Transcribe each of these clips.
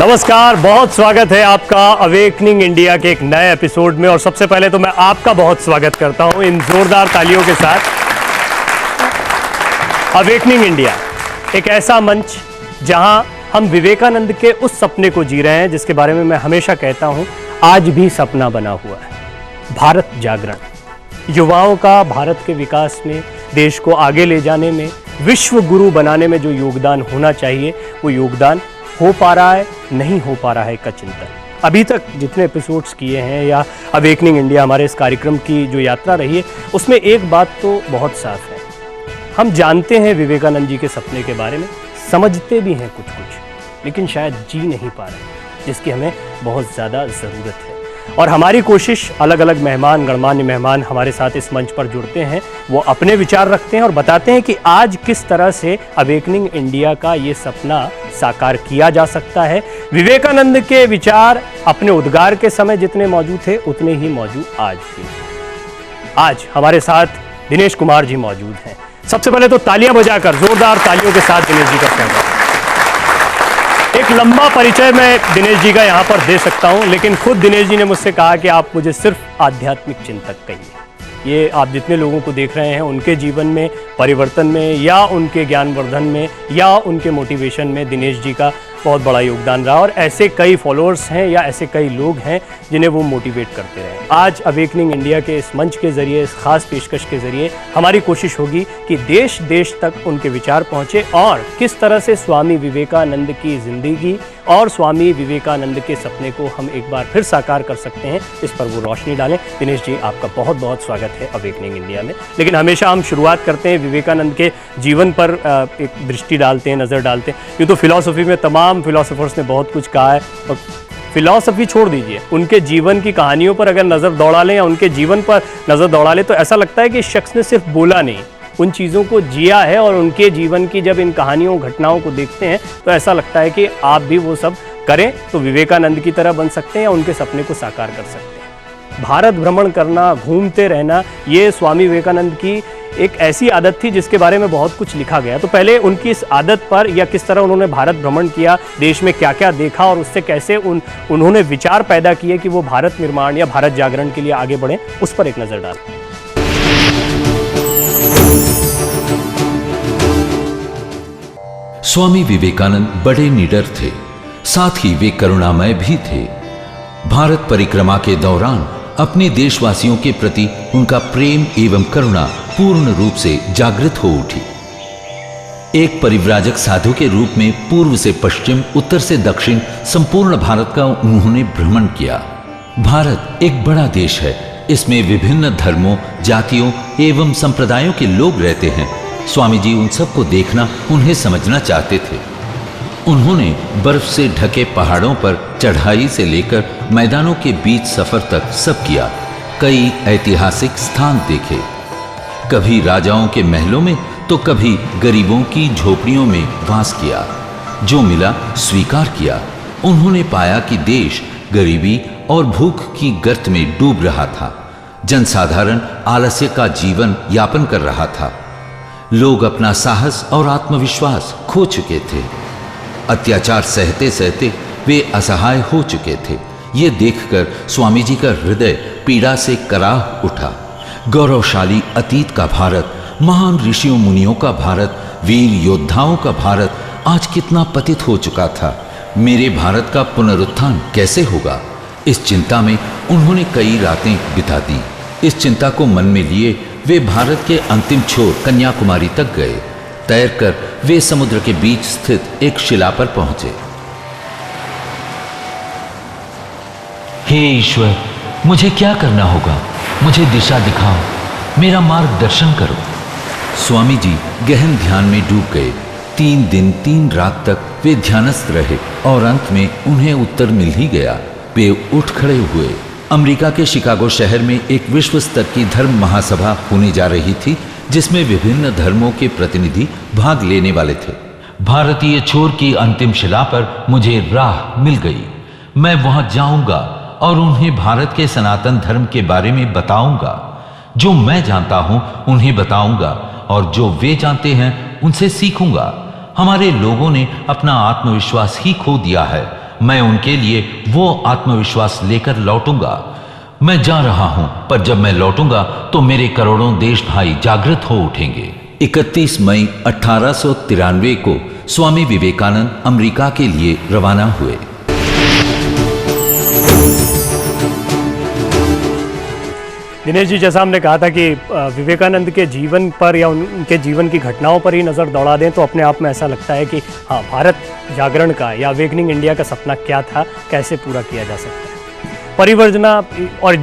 नमस्कार, बहुत स्वागत है आपका अवेकनिंग इंडिया के एक नए एपिसोड में। और सबसे पहले तो मैं आपका बहुत स्वागत करता हूं इन जोरदार तालियों के साथ। अवेकनिंग इंडिया एक ऐसा मंच जहां हम विवेकानंद के उस सपने को जी रहे हैं जिसके बारे में मैं हमेशा कहता हूं आज भी सपना बना हुआ है, भारत जागरण। युवाओं का भारत के विकास में, देश को आगे ले जाने में, विश्व गुरु बनाने में जो योगदान होना चाहिए वो योगदान हो पा रहा है, नहीं हो पा रहा है का चिंतन। अभी तक जितने एपिसोड्स किए हैं या अवेकनिंग इंडिया हमारे इस कार्यक्रम की जो यात्रा रही है उसमें एक बात तो बहुत साफ है, हम जानते हैं विवेकानंद जी के सपने के बारे में, समझते भी हैं कुछ कुछ, लेकिन शायद जी नहीं पा रहे, जिसकी हमें बहुत ज़्यादा ज़रूरत है। और हमारी कोशिश, अलग अलग मेहमान, गणमान्य मेहमान हमारे साथ इस मंच पर जुड़ते हैं, वो अपने विचार रखते हैं और बताते हैं कि आज किस तरह से अवेकनिंग इंडिया का ये सपना साकार किया जा सकता है। विवेकानंद के विचार अपने उद्गार के समय जितने मौजूद थे उतने ही मौजूद आज भी। आज हमारे साथ दिनेश कुमार जी मौजूद हैं। सबसे पहले तो तालियां बजाकर, जोरदार तालियों के साथ दिनेश जी का स्वागत। एक लंबा परिचय मैं दिनेश जी का यहाँ पर दे सकता हूँ, लेकिन खुद दिनेश जी ने मुझसे कहा कि आप मुझे सिर्फ आध्यात्मिक चिंतक कहिए। ये आप जितने लोगों को देख रहे हैं उनके जीवन में परिवर्तन में या उनके ज्ञानवर्धन में या उनके मोटिवेशन में दिनेश जी का बहुत बड़ा योगदान रहा। और ऐसे कई फॉलोअर्स हैं या ऐसे कई लोग हैं जिन्हें वो मोटिवेट करते रहे। आज अवेकनिंग इंडिया के इस मंच के ज़रिए, इस खास पेशकश के ज़रिए हमारी कोशिश होगी कि देश देश तक उनके विचार पहुँचे और किस तरह से स्वामी विवेकानंद की ज़िंदगी और स्वामी विवेकानंद के सपने को हम एक बार फिर साकार कर सकते हैं, इस पर वो रोशनी डालें। दिनेश जी, आपका बहुत बहुत स्वागत है अवेकनिंग इंडिया में। लेकिन हमेशा हम शुरुआत करते हैं विवेकानंद के जीवन पर एक दृष्टि डालते हैं, नज़र डालते हैं। यूँ तो फिलॉसफी में तमाम फिलोसोफर्स ने बहुत कुछ कहा है, और फिलॉसफी छोड़ दीजिए, उनके जीवन की कहानियों पर अगर नज़र दौड़ा लें या उनके जीवन पर नज़र दौड़ा लें तो ऐसा लगता है कि इस शख्स ने सिर्फ बोला नहीं, उन चीज़ों को जिया है। और उनके जीवन की जब इन कहानियों, घटनाओं को देखते हैं तो ऐसा लगता है कि आप भी वो सब करें तो विवेकानंद की तरह बन सकते हैं या उनके सपने को साकार कर सकते हैं। भारत भ्रमण करना, घूमते रहना, ये स्वामी विवेकानंद की एक ऐसी आदत थी जिसके बारे में बहुत कुछ लिखा गया। तो पहले उनकी इस आदत पर या किस तरह उन्होंने भारत भ्रमण किया, देश में क्या क्या देखा और उससे कैसे उन्होंने विचार पैदा किए कि वो भारत निर्माण या भारत जागरण के लिए आगे बढ़े, उस पर एक नज़र डालते हैं। स्वामी विवेकानंद बड़े निडर थे, साथ ही वे करुणामय भी थे। भारत परिक्रमा के दौरान अपने देशवासियों के प्रति उनका प्रेम एवं करुणा पूर्ण रूप से जागृत हो उठी। एक परिव्राजक साधु के रूप में पूर्व से पश्चिम, उत्तर से दक्षिण संपूर्ण भारत का उन्होंने भ्रमण किया। भारत एक बड़ा देश है, इसमें विभिन्न धर्मों, जातियों एवं संप्रदायों के लोग रहते हैं। स्वामी जी उन सबको देखना, उन्हें समझना चाहते थे। उन्होंने बर्फ से ढके पहाड़ों पर चढ़ाई से लेकर मैदानों के बीच सफर तक सब किया। कई ऐतिहासिक स्थान देखे, कभी राजाओं के महलों में तो कभी गरीबों की झोपड़ियों में वास किया। जो मिला स्वीकार किया। उन्होंने पाया कि देश गरीबी और भूख की गर्त में डूब रहा था। जनसाधारण आलस्य का जीवन यापन कर रहा था। लोग अपना साहस और आत्मविश्वास खो चुके थे। अत्याचार सहते सहते वे असहाय हो चुके थे। ये देखकर स्वामी जी का हृदय पीड़ा से कराह उठा। गौरवशाली अतीत का भारत, महान ऋषियों मुनियों का भारत, वीर योद्धाओं का भारत आज कितना पतित हो चुका था। मेरे भारत का पुनरुत्थान कैसे होगा? इस चिंता में उन्होंने कई रातें बिता दी। इस चिंता को मन में लिए वे भारत के अंतिम छोर कन्याकुमारी तक गए। तैरकर वे समुद्र के बीच स्थित एक शिला पर पहुंचे। हे ईश्वर, मुझे क्या करना होगा? मुझे दिशा दिखाओ, मेरा मार्गदर्शन करो। स्वामी जी गहन ध्यान में डूब गए। 3 दिन 3 रात तक वे ध्यानस्थ रहे और अंत में उन्हें उत्तर मिल ही गया। वे उठ खड़े हुए। अमेरिका के शिकागो शहर में एक विश्व स्तर की धर्म महासभा होने जा रही थी, जिसमें विभिन्न धर्मों के प्रतिनिधि भाग लेने वाले थे। भारतीय छोर की अंतिम शिला पर मुझे राह मिल गई। मैं वहां जाऊंगा और उन्हें भारत के सनातन धर्म के बारे में बताऊंगा। जो मैं जानता हूं उन्हें बताऊंगा और जो वे जानते हैं उनसे सीखूंगा। हमारे लोगों ने अपना आत्मविश्वास ही खो दिया है मैं उनके लिए वो आत्मविश्वास लेकर लौटूंगा। मैं जा रहा हूं, पर जब मैं लौटूंगा तो मेरे करोड़ों देश भाई जागृत हो उठेंगे। 31 मई 1893 को स्वामी विवेकानंद अमेरिका के लिए रवाना हुए। दिनेश जी, जैसा हमने कहा था कि विवेकानंद के जीवन पर या उनके जीवन की घटनाओं पर ही नज़र दौड़ा दें तो अपने आप में ऐसा लगता है कि हाँ, भारत जागरण का या अवेकनिंग इंडिया का सपना क्या था, कैसे पूरा किया जा सकता है। परिवर्जना और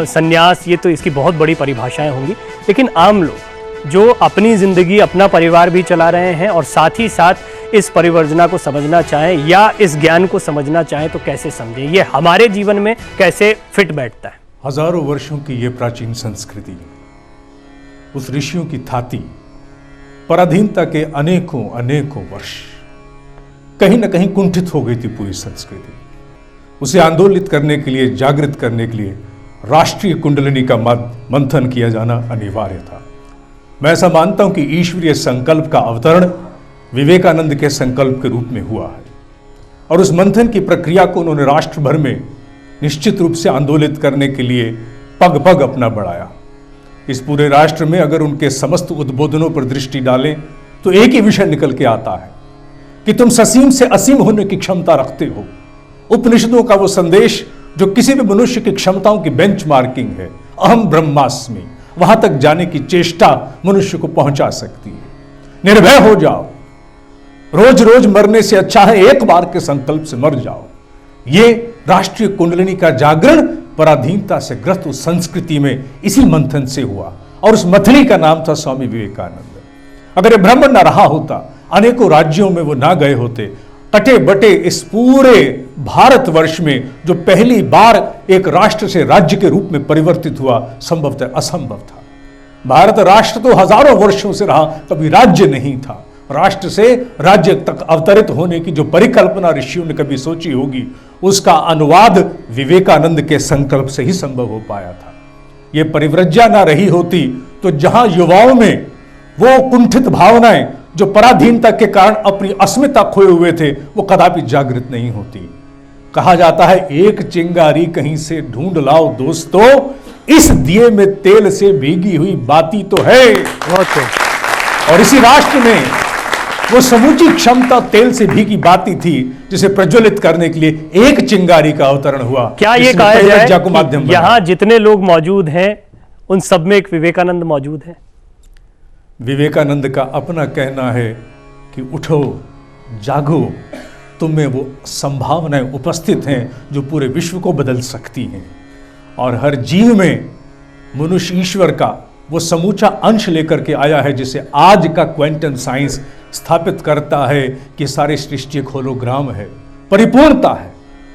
संन्यास, ये तो इसकी बहुत बड़ी परिभाषाएं होंगी, लेकिन आम लोग जो अपनी ज़िंदगी, अपना परिवार भी चला रहे हैं और साथ ही साथ इस परिवर्जना को समझना चाहें या इस ज्ञान को समझना चाहें तो कैसे समझें, ये हमारे जीवन में कैसे फिट बैठता है। हजारों वर्षों की ये प्राचीन संस्कृति, उस ऋषियों की थाती पराधीनता के अनेकों अनेकों वर्ष कहीं न कहीं कुंठित हो गई थी पूरी संस्कृति। उसे आंदोलित करने के लिए, जागृत करने के लिए राष्ट्रीय कुंडलिनी का मंथन किया जाना अनिवार्य था। मैं ऐसा मानता हूं कि ईश्वरीय संकल्प का अवतरण विवेकानंद के संकल्प के रूप में हुआ है और उस मंथन की प्रक्रिया को उन्होंने राष्ट्र भर में निश्चित रूप से आंदोलित करने के लिए पग पग अपना बढ़ाया। इस पूरे राष्ट्र में अगर उनके समस्त उद्बोधनों पर दृष्टि डालें तो एक ही विषय निकल के आता है कि तुम ससीम से असीम होने की क्षमता रखते हो। उपनिषदों का वो संदेश जो किसी भी मनुष्य की क्षमताओं की बेंचमार्किंग है, अहम ब्रह्मास्मि, वहां तक जाने की चेष्टा मनुष्य को पहुंचा सकती है। निर्भय हो जाओ, रोज रोज मरने से अच्छा है एक बार के संकल्प से मर जाओ। ये राष्ट्रीय कुंडलिनी का जागरण पराधीनता से ग्रस्त उस संस्कृति में इसी मंथन से हुआ और उस मथनी का नाम था स्वामी विवेकानंद। अगर ये भ्रमण न रहा होता, अनेकों राज्यों में वो ना गए होते, कटे बटे इस पूरे भारतवर्ष में जो पहली बार एक राष्ट्र से राज्य के रूप में परिवर्तित हुआ, संभवतः असंभव था। भारत राष्ट्र तो हजारों वर्षों से रहा, कभी राज्य नहीं था। राष्ट्र से राज्य तक अवतरित होने की जो परिकल्पना ऋषियों ने कभी सोची होगी, उसका अनुवाद विवेकानंद के संकल्प से ही संभव हो पाया था। यह परिव्रज्या ना रही होती तो जहां युवाओं में वो कुंठित भावनाएं जो पराधीनता के कारण अपनी अस्मिता खोए हुए थे, वो कदापि जागृत नहीं होती। कहा जाता है, एक चिंगारी कहीं से ढूंढ लाओ दोस्तों, इस दिए में तेल से भीगी हुई बाती तो है। और इसी राष्ट्र में वो समूची क्षमता तेल से भीगी बाती थी जिसे प्रज्वलित करने के लिए एक चिंगारी का अवतरण हुआ। क्या ये कहा जाए कि यहाँ जितने लोग मौजूद हैं उन सब में एक विवेकानंद मौजूद है? विवेकानंद का अपना कहना है कि उठो, जागो, तुम में वो संभावनाएं उपस्थित हैं जो पूरे विश्व को बदल सकती हैं। और हर जीव में मनुष्य ईश्वर का वो समूचा अंश लेकर के आया है, जिसे आज का क्वांटम साइंस स्थापित करता है कि सारी सृष्टि एक होलोग्राम है, परिपूर्णता है,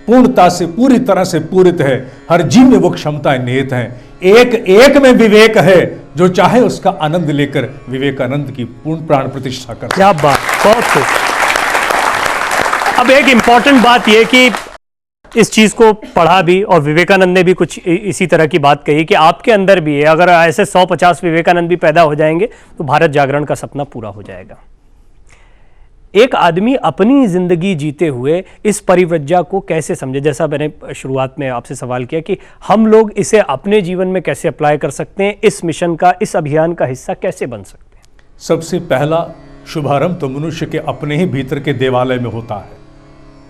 पूर्णता से पूरी तरह से पूरित है। हर जीव में वो क्षमताएं निहित हैं। एक एक में विवेक है, जो चाहे उसका आनंद लेकर विवेकानंद की पूर्ण प्राण प्रतिष्ठा कर। क्या बात, बहुत खूब। अब एक इंपॉर्टेंट बात यह कि इस चीज को पढ़ा भी और विवेकानंद ने भी कुछ इसी तरह की बात कही कि आपके अंदर भी है, अगर ऐसे 150 विवेकानंद भी पैदा हो जाएंगे तो भारत जागरण का सपना पूरा हो जाएगा। एक आदमी अपनी जिंदगी जीते हुए इस परिव्रज्या को कैसे समझे, जैसा मैंने शुरुआत में आपसे सवाल किया कि हम लोग इसे अपने जीवन में कैसे अप्लाई कर सकते हैं, इस मिशन का, इस अभियान का हिस्सा कैसे बन सकते हैं? सबसे पहला शुभारंभ तो मनुष्य के अपने ही भीतर के देवालय में होता है।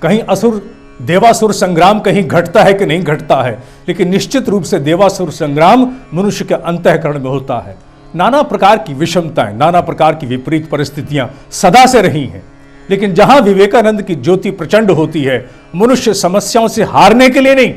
कहीं असुर देवासुर संग्राम कहीं घटता है कि नहीं घटता है, लेकिन निश्चित रूप से देवासुर संग्राम मनुष्य के अंतःकरण में होता है। नाना प्रकार की विषमताएं, नाना प्रकार की विपरीत परिस्थितियां सदा से रही हैं, लेकिन जहां विवेकानंद की ज्योति प्रचंड होती है, मनुष्य समस्याओं से हारने के लिए नहीं,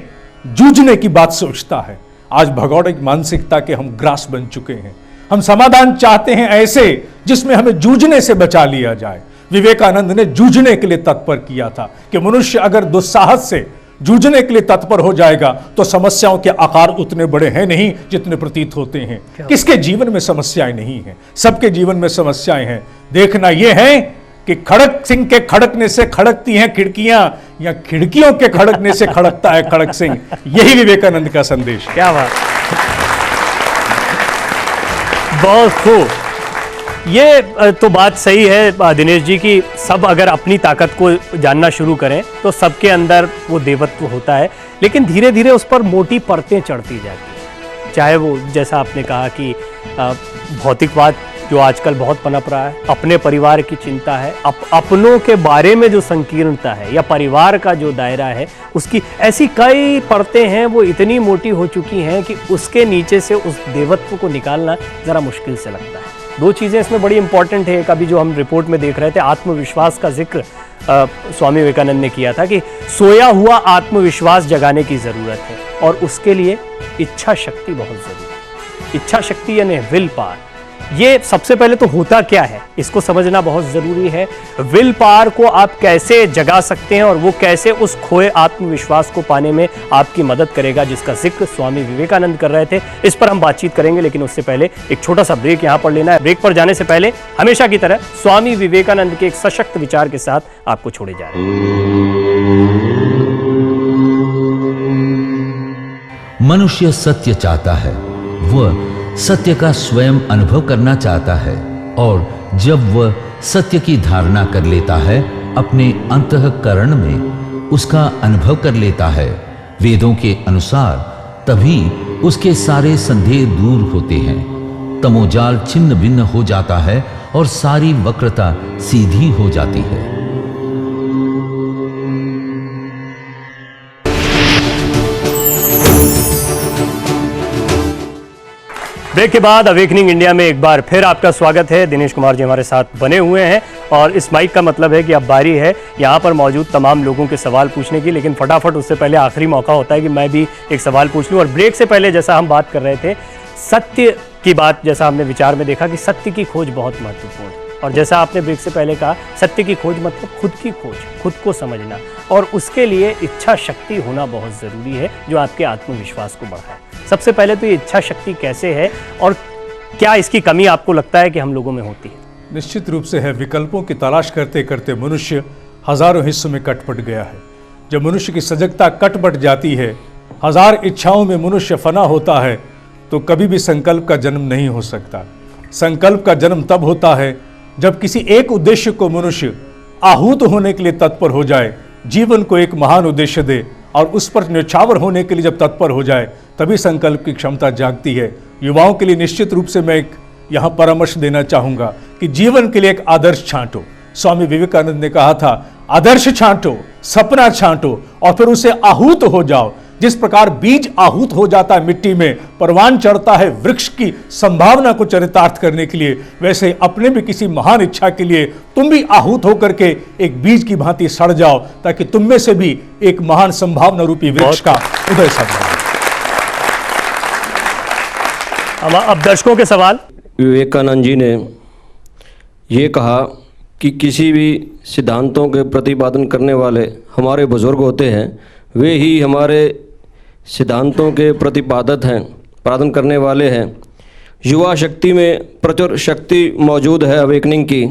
जूझने की बात सोचता है। आज भगौड़िक मानसिकता के हम ग्रास बन चुके हैं। हम समाधान चाहते हैं ऐसे जिसमें हमें जूझने से बचा लिया जाए। विवेकानंद ने जूझने के लिए तत्पर किया था कि मनुष्य अगर दुस्साहस से जूझने के लिए तत्पर हो जाएगा तो समस्याओं के आकार उतने बड़े हैं नहीं जितने प्रतीत होते हैं। किसके जीवन में समस्याएं नहीं हैं? सबके जीवन में समस्याएं हैं। देखना यह है कि खड़क सिंह के खड़कने से खड़कती हैं खिड़कियां या खिड़कियों के खड़कने से खड़कता है खड़क सिंह। यही विवेकानंद का संदेश। क्या बात, बहुत खूब। ये तो बात सही है दिनेश जी की सब अगर अपनी ताकत को जानना शुरू करें तो सबके अंदर वो देवत्व होता है, लेकिन धीरे धीरे उस पर मोटी परतें चढ़ती जाती हैं। चाहे वो जैसा आपने कहा कि भौतिकवाद जो आजकल बहुत पनप रहा है, अपने परिवार की चिंता है, अपनों के बारे में जो संकीर्णता है या परिवार का जो दायरा है उसकी, ऐसी कई परतें हैं वो इतनी मोटी हो चुकी हैं कि उसके नीचे से उस देवत्व को निकालना ज़रा मुश्किल से लगता है। दो चीज़ें इसमें बड़ी इंपॉर्टेंट है। कभी जो हम रिपोर्ट में देख रहे थे आत्मविश्वास का जिक्र स्वामी विवेकानंद ने किया था कि सोया हुआ आत्मविश्वास जगाने की ज़रूरत है और उसके लिए इच्छा शक्ति बहुत ज़रूरी है। इच्छा शक्ति यानी विल पावर, ये सबसे पहले तो होता क्या है इसको समझना बहुत ज़रूरी है। विल पावर को आप कैसे जगा सकते हैं और वो कैसे उस खोए आत्मविश्वास को पाने में आपकी मदद करेगा, जिसका जिक्र स्वामी विवेकानंद कर रहे थे। इस पर हम बातचीत करेंगे, लेकिन उससे पहले एक छोटा सा ब्रेक यहाँ पर लेना है। ब्रेक पर जाने से पहले हमेशा की तरह स्वामी विवेकानंद के एक सशक्त विचार के साथ आपको छोड़े जा रहे हैं। मनुष्य सत्य चाहता है, वह सत्य का स्वयं अनुभव करना चाहता है, और जब वह सत्य की धारणा कर लेता है, अपने अंतःकरण में उसका अनुभव कर लेता है वेदों के अनुसार, तभी उसके सारे संदेह दूर होते हैं, तमोजाल छिन्न भिन्न हो जाता है और सारी वक्रता सीधी हो जाती है। ब्रेक के बाद अवेकनिंग इंडिया में एक बार फिर आपका स्वागत है। दिनेश कुमार जी हमारे साथ बने हुए हैं और इस माइक का मतलब है कि अब बारी है यहाँ पर मौजूद तमाम लोगों के सवाल पूछने की, लेकिन फटाफट उससे पहले आखिरी मौका होता है कि मैं भी एक सवाल पूछ लूँ। और ब्रेक से पहले जैसा हम बात कर रहे थे सत्य की बात, जैसा हमने विचार में देखा कि सत्य की खोज बहुत महत्वपूर्ण है, और जैसा आपने ब्रेक से पहले कहा सत्य की खोज मतलब खुद की खोज, खुद को समझना, और उसके लिए इच्छा शक्ति होना बहुत ज़रूरी है जो आपके आत्मविश्वास को बढ़ाए। सबसे पहले तो ये इच्छा शक्ति कैसे है और क्या इसकी कमी आपको लगता है कि हम लोगों में होती है? निश्चित रूप से है। विकल्पों की तलाश करते करते मनुष्य हजारों हिस्सों में कटपट गया है। जब मनुष्य की सजगता कटपट जाती है, हजार इच्छाओं में मनुष्य फना होता है, तो कभी भी संकल्प का जन्म नहीं हो सकता। संकल्प का जन्म तब होता है जब किसी एक उद्देश्य को मनुष्य आहूत होने के लिए तत्पर हो जाए, जीवन को एक महान उद्देश्य दे और उस पर न्यौछावर होने के लिए जब तत्पर हो जाए, तभी संकल्प की क्षमता जागती है। युवाओं के लिए निश्चित रूप से मैं एक यहाँ परामर्श देना चाहूँगा कि जीवन के लिए एक आदर्श छांटो। स्वामी विवेकानंद ने कहा था, आदर्श छांटो, सपना छांटो और फिर उसे आहूत हो जाओ। जिस प्रकार बीज आहूत हो जाता है मिट्टी में, परवान चढ़ता है वृक्ष की संभावना को चरितार्थ करने के लिए, वैसे अपने भी किसी महान इच्छा के लिए तुम भी आहूत होकर के एक बीज की भांति सड़ जाओ, ताकि तुम में से भी एक महान संभावना रूपी वृक्ष का उदय संभव। अब दर्शकों के सवाल। विवेकानंद जी ने ये कहा कि किसी भी सिद्धांतों के प्रतिपादन करने वाले हमारे बुजुर्ग होते हैं, वे ही हमारे सिद्धांतों के प्रतिपादन करने वाले हैं। युवा शक्ति में प्रचुर शक्ति मौजूद है अवेकनिंग की।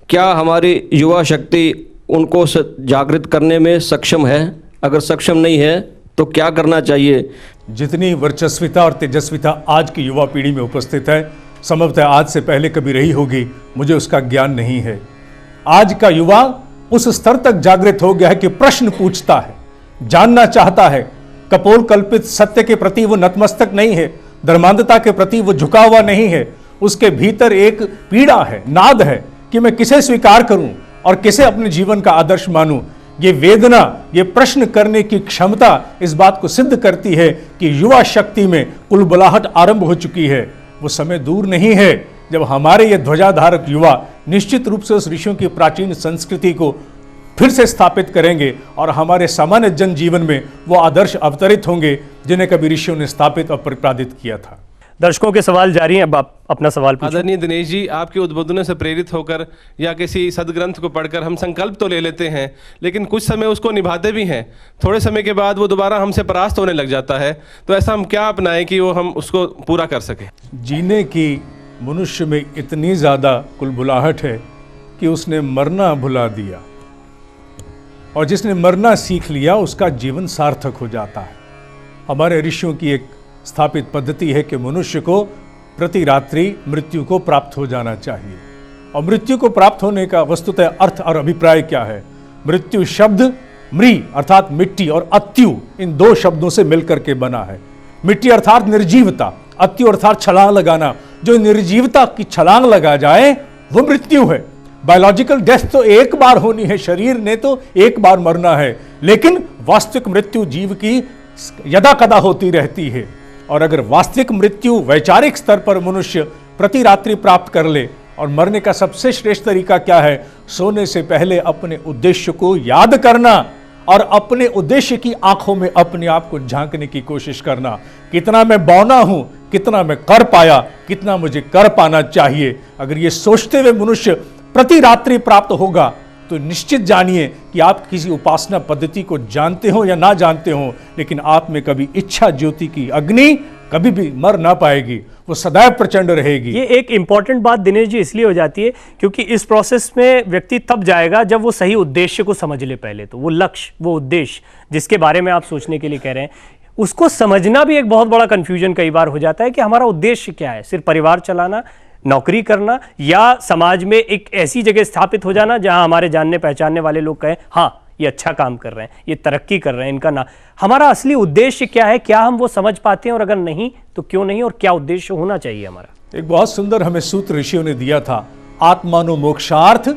क्या हमारी युवा शक्ति उनको जागृत करने में सक्षम है? अगर सक्षम नहीं है तो क्या करना चाहिए? जितनी वर्चस्विता और तेजस्विता आज की युवा पीढ़ी में उपस्थित है, संभवतः आज से पहले कभी रही होगी, मुझे उसका ज्ञान नहीं है। आज का युवा उस स्तर तक जागृत हो गया है कि प्रश्न पूछता है, जानना चाहता है। कपोल कल्पित सत्य के प्रति वो नतमस्तक नहीं है, धर्मांधता के प्रति वो झुका हुआ नहीं है। उसके भीतर एक पीड़ा है, नाद है कि मैं किसे स्वीकार करूं और किसे अपने जीवन का आदर्श मानूं। ये वेदना, ये प्रश्न करने की क्षमता इस बात को सिद्ध करती है कि युवा शक्ति में कुलबुलाहट आरंभ हो चुकी है। वो समय दूर नहीं है जब हमारे ये ध्वजाधारक युवा निश्चित रूप से उस ऋषियों की प्राचीन संस्कृति को फिर से स्थापित करेंगे और हमारे सामान्य जन जीवन में वो आदर्श अवतरित होंगे जिन्हें कभी ऋषियों ने स्थापित और प्रतिपादित किया था। दर्शकों के सवाल जारी हैं। अब आप अपना सवाल पूछिए। आदरणीय दिनेश जी, आपके उद्बोधनों से प्रेरित होकर या किसी सदग्रंथ को पढ़कर हम संकल्प तो ले लेते हैं, लेकिन कुछ समय उसको निभाते भी हैं। थोड़े समय के बाद वो दोबारा हमसे परास्त होने लग जाता है। तो ऐसा हम क्या अपनाएं कि वो हम उसको पूरा कर सकें? जीने की मनुष्य में इतनी ज़्यादा कुलबुलाहट है कि उसने मरना भुला दिया, और जिसने मरना सीख लिया उसका जीवन सार्थक हो जाता है। हमारे ऋषियों की एक स्थापित पद्धति है कि मनुष्य को प्रति रात्रि मृत्यु को प्राप्त हो जाना चाहिए। और मृत्यु को प्राप्त होने का वस्तुतः अर्थ और अभिप्राय क्या है? मृत्यु शब्द मृ अर्थात मिट्टी और अत्यु इन दो शब्दों से मिलकर के बना है। मिट्टी अर्थात निर्जीवता, अत्यु अर्थात छलांग लगाना। जो निर्जीवता की छलांग लगा जाए वो मृत्यु है। बायोलॉजिकल डेथ तो एक बार होनी है, शरीर ने तो एक बार मरना है, लेकिन वास्तविक मृत्यु जीव की यदा कदा होती रहती है। और अगर वास्तविक मृत्यु वैचारिक स्तर पर मनुष्य प्रति रात्रि प्राप्त कर ले, और मरने का सबसे श्रेष्ठ तरीका क्या है? सोने से पहले अपने उद्देश्य को याद करना और अपने उद्देश्य की आंखों में अपने आप को झांकने की कोशिश करना। कितना मैं बौना हूं, कितना मैं कर पाया, कितना मुझे कर पाना चाहिए। अगर ये सोचते हुए मनुष्य प्रति रात्रि प्राप्त होगा तो निश्चित जानिए कि आप किसी उपासना पद्धति को जानते हो या ना जानते हो, लेकिन आप में कभी इच्छा ज्योति की अग्नि कभी भी मर ना पाएगी, वो सदैव प्रचंड रहेगी। ये एक इंपॉर्टेंट बात दिनेश जी इसलिए हो जाती है क्योंकि इस प्रोसेस में व्यक्ति तब जाएगा जब वो सही उद्देश्य को समझ ले। पहले तो वो लक्ष्य, वो उद्देश्य जिसके बारे में आप सोचने के लिए कह रहे हैं, उसको समझना भी एक बहुत बड़ा कंफ्यूजन कई बार हो जाता है कि हमारा उद्देश्य क्या है? सिर्फ परिवार चलाना, नौकरी करना, या समाज में एक ऐसी जगह स्थापित हो जाना जहां हमारे जानने पहचानने वाले लोग कहें हाँ ये अच्छा काम कर रहे हैं, ये तरक्की कर रहे हैं, इनका ना। हमारा असली उद्देश्य क्या है? क्या हम वो समझ पाते हैं? और अगर नहीं तो क्यों नहीं, और क्या उद्देश्य होना चाहिए हमारा? एक बहुत सुंदर हमें सूत्र ऋषियों ने दिया था, आत्मानो मोक्षार्थ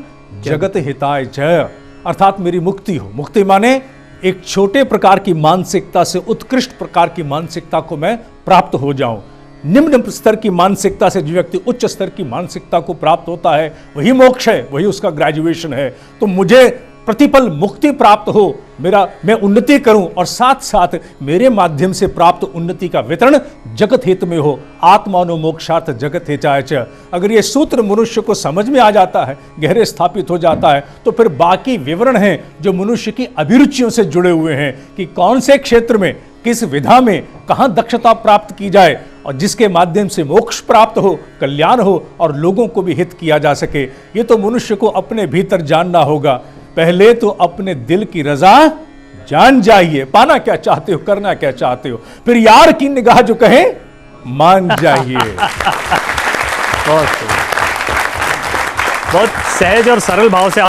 जगत हिताय च, अर्थात मेरी मुक्ति हो। मुक्ति माने एक छोटे प्रकार की मानसिकता से उत्कृष्ट प्रकार की मानसिकता को मैं प्राप्त हो जाऊं। निम्न स्तर की मानसिकता से जो व्यक्ति उच्च स्तर की मानसिकता को प्राप्त होता है वही मोक्ष है, वही उसका ग्रेजुएशन है। तो मुझे प्रतिपल मुक्ति प्राप्त हो, मैं उन्नति करूं और साथ साथ मेरे माध्यम से प्राप्त उन्नति का वितरण जगत हित में हो। आत्मानो मोक्षार्थ जगत हिताय च। अगर ये सूत्र मनुष्य को समझ में आ जाता है, गहरे स्थापित हो जाता है, तो फिर बाकी विवरण हैं जो मनुष्य की अभिरुचियों से जुड़े हुए हैं कि कौन से क्षेत्र में, किस विधा में, कहां दक्षता प्राप्त की जाए और जिसके माध्यम से मोक्ष प्राप्त हो, कल्याण हो और लोगों को भी हित किया जा सके। ये तो मनुष्य को अपने भीतर जानना होगा। पहले तो अपने दिल की रजा जान जाइए, पाना क्या चाहते हो, करना क्या चाहते हो, फिर यार की निगाह जो कहे मान जाइए। बहुत सहज और सरल भाव से